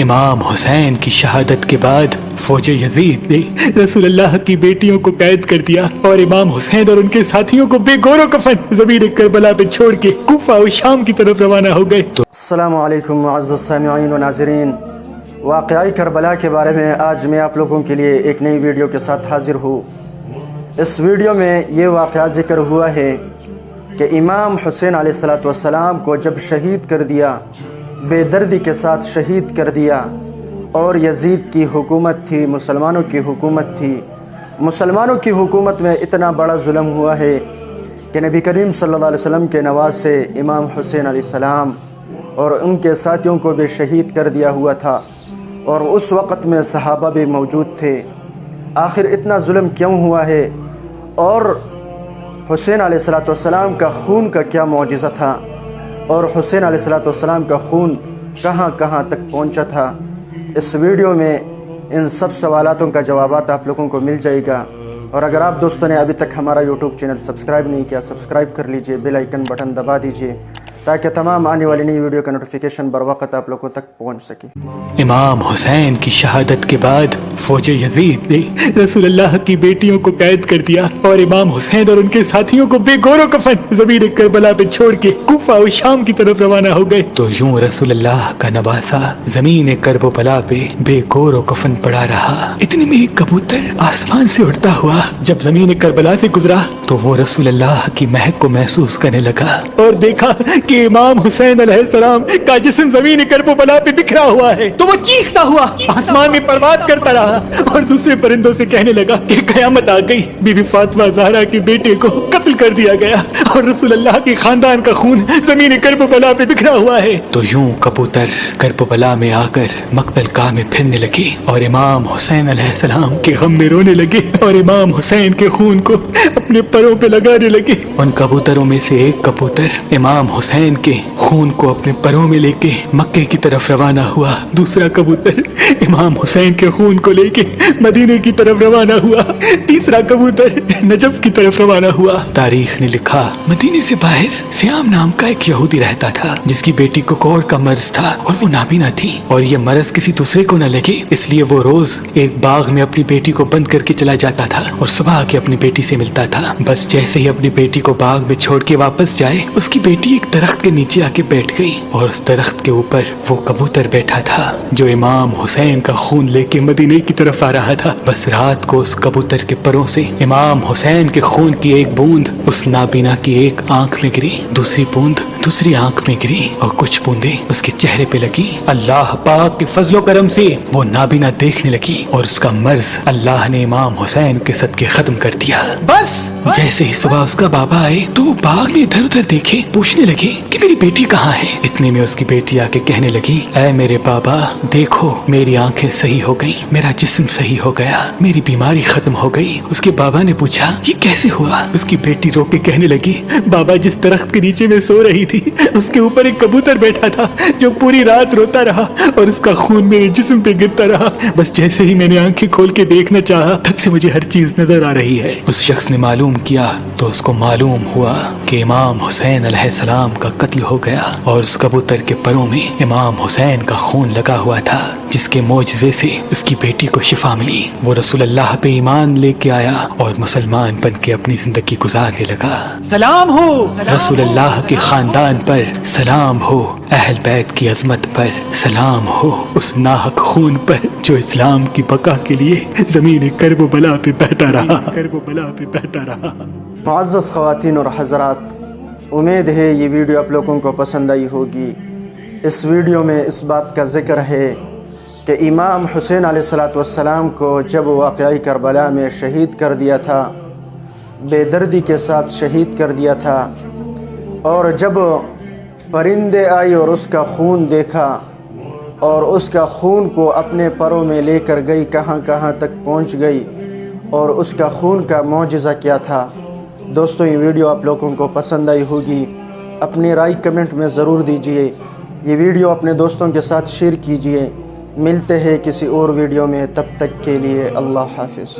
امام حسین کی شہادت کے بعد فوج یزید نے رسول اللہ کی بیٹیوں کو قید کر دیا اور امام حسین اور ان کے ساتھیوں کو بے گور و کفن زمین کربلا پہ چھوڑ کے کوفہ و شام کی طرف روانہ ہو گئے۔ السلام علیکم معزز سامعین و ناظرین، واقعہ کربلا کے بارے میں آج میں آپ لوگوں کے لیے ایک نئی ویڈیو کے ساتھ حاضر ہوں۔ اس ویڈیو میں یہ واقعہ ذکر ہوا ہے کہ امام حسین علیہ السلام کو جب شہید کر دیا، بے دردی کے ساتھ شہید کر دیا، اور یزید کی حکومت تھی، مسلمانوں کی حکومت تھی۔ مسلمانوں کی حکومت میں اتنا بڑا ظلم ہوا ہے کہ نبی کریم صلی اللہ علیہ وسلم کے نواسے امام حسین علیہ السلام اور ان کے ساتھیوں کو بھی شہید کر دیا ہوا تھا، اور اس وقت میں صحابہ بھی موجود تھے۔ آخر اتنا ظلم کیوں ہوا ہے، اور حسین علیہ السلام کا خون کا کیا معجزہ تھا، اور حسین علیہ السلام کا خون کہاں کہاں تک پہنچا تھا؟ اس ویڈیو میں ان سب سوالاتوں کا جوابات آپ لوگوں کو مل جائے گا۔ اور اگر آپ دوستوں نے ابھی تک ہمارا یوٹیوب چینل سبسکرائب نہیں کیا، سبسکرائب کر لیجئے، بیل آئیکن بٹن دبا دیجئے تاکہ تمام آنے والی نئی ویڈیو کا نوٹیفیکیشن بر وقت آپ لوگوں تک پہنچ سکے۔ امام حسین کی شہادت کے بعد فوج یزید نے رسول اللہ کی بیٹیوں کو قید کر دیا اور امام حسین اور ان کے ساتھیوں کو بے گور و کفن زمین کربلا پہ چھوڑ کے کوفہ و شام کی طرف روانہ ہو گئے۔ تو یوں رسول اللہ کا نواسا زمین کربلا پہ بے گور و کفن پڑا رہا۔ اتنے میں ایک کبوتر آسمان سے اڑتا ہوا جب زمین کربلا سے گزرا تو وہ رسول اللہ کی مہک کو محسوس کرنے لگا اور دیکھا کہ امام حسین علیہ السلام کا جسم زمین کربلا پہ بکھرا ہوا ہے، تو وہ چیختا ہوا آسمان میں پرواز کرتا رہا اور دوسرے پرندوں سے کہنے لگا کہ قیامت آ گئی، بی بی فاطمہ زہرا کے بیٹے کو قتل کر دیا گیا اور رسول اللہ کے خاندان کا خون زمین کربلا پہ بکھرا ہوا ہے۔ تو یوں کبوتر کربلا میں آ کر مقتل گاہ میں پھرنے لگے اور امام حسین علیہ السلام کے غم میں رونے لگے اور امام حسین کے خون کو اپنے پروں پہ لگانے لگے۔ ان کبوتروں میں سے ایک کبوتر امام حسین کے خون کو اپنے پروں میں لے کے مکے کی طرف روانہ ہوا، دوسرا کبوتر امام حسین کے خون کو لے کے مدینے کی طرف روانہ ہوا، تیسرا کبوتر نجف کی طرف روانہ ہوا۔ تاریخ نے لکھا مدینے سے باہر سیام نام کا ایک یہودی رہتا تھا جس کی بیٹی کو کوڑ کا مرض تھا اور وہ نابینا تھی، اور یہ مرض کسی دوسرے کو نہ لگے اس لیے وہ روز ایک باغ میں اپنی بیٹی کو بند کر کے چلا جاتا تھا اور صبح آ کے اپنی بیٹی سے ملتا تھا۔ بس جیسے ہی اپنی بیٹی کو باغ میں چھوڑ کے واپس جائے، اس کی بیٹی ایک درخت کے نیچے آ کے بیٹھ گئی اور اس درخت کے اوپر وہ کبوتر بیٹھا تھا جو امام حسین کا خون لے کے مدینے کی طرف آ رہا تھا۔ بس رات کو اس کبوتر کے پروں سے امام حسین کے خون کی ایک بوند اس نابینا کی ایک آنکھ میں گری، دوسری بوند دوسری آنکھ میں گری اور کچھ بوندیں اس کے چہرے پہ لگی۔ اللہ پاک کے فضل و کرم سے وہ نابینا دیکھنے لگی اور اس کا مرض اللہ نے امام حسین کے صدقے ختم کر دیا۔ بس جیسے ہی صبح اس کا بابا آئے تو وہ باغ میں ادھر ادھر دیکھے، پوچھنے لگے کہ میری بیٹی کہاں ہے۔ اتنے میں اس کی بیٹی آ کے کہنے لگی، اے میرے بابا دیکھو میری آنکھیں صحیح ہو گئی، میرا جسم صحیح ہو گیا، میری بیماری ختم ہو گئی۔ اس کے بابا نے پوچھا یہ کیسے ہوا؟ اس کی بیٹی رو کے کہنے لگی، بابا جس درخت کے نیچے میں سو رہی تھی اس کے اوپر ایک کبوتر بیٹھا تھا جو پوری رات روتا رہا اور اس کا خون میرے جسم پہ گرتا رہا۔ بس جیسے ہی میں نے آنکھیں کھول کے دیکھنا چاہا تب سے مجھے ہر چیز نظر آ رہی ہے۔ اس شخص نے معلوم کیا تو اس کو معلوم ہوا کہ امام حسین علیہ السلام کا قتل ہو گیا اور اس کبوتر کے پروں میں امام حسین کا خون لگا ہوا تھا جس کے معجزے سے اس کی بیٹی کو شفا ملی۔ وہ رسول اللہ پہ ایمان لے کے آیا اور مسلمان بن کے اپنی زندگی گزارنے لگا۔ سلام ہو رسول اللہ کے خاندان پر، سلام ہو اہل بیت کی عظمت پر، سلام ہو اس ناحق خون پر جو اسلام کی بقا کے لیے زمین کربلا پہ بہتا رہا۔ معزز خواتین اور حضرات، امید ہے یہ ویڈیو آپ لوگوں کو پسند آئی ہوگی۔ اس ویڈیو میں اس بات کا ذکر ہے کہ امام حسین علیہ السلام کو جب واقعہ کربلا میں شہید کر دیا تھا، بے دردی کے ساتھ شہید کر دیا تھا، اور جب پرندے آئی اور اس کا خون دیکھا اور اس کا خون کو اپنے پروں میں لے کر گئی، کہاں کہاں تک پہنچ گئی، اور اس کا خون کا معجزہ کیا تھا۔ دوستوں یہ ویڈیو آپ لوگوں کو پسند آئی ہوگی، اپنی رائے کمنٹ میں ضرور دیجئے، یہ ویڈیو اپنے دوستوں کے ساتھ شیئر کیجئے۔ ملتے ہیں کسی اور ویڈیو میں، تب تک کے لیے اللہ حافظ۔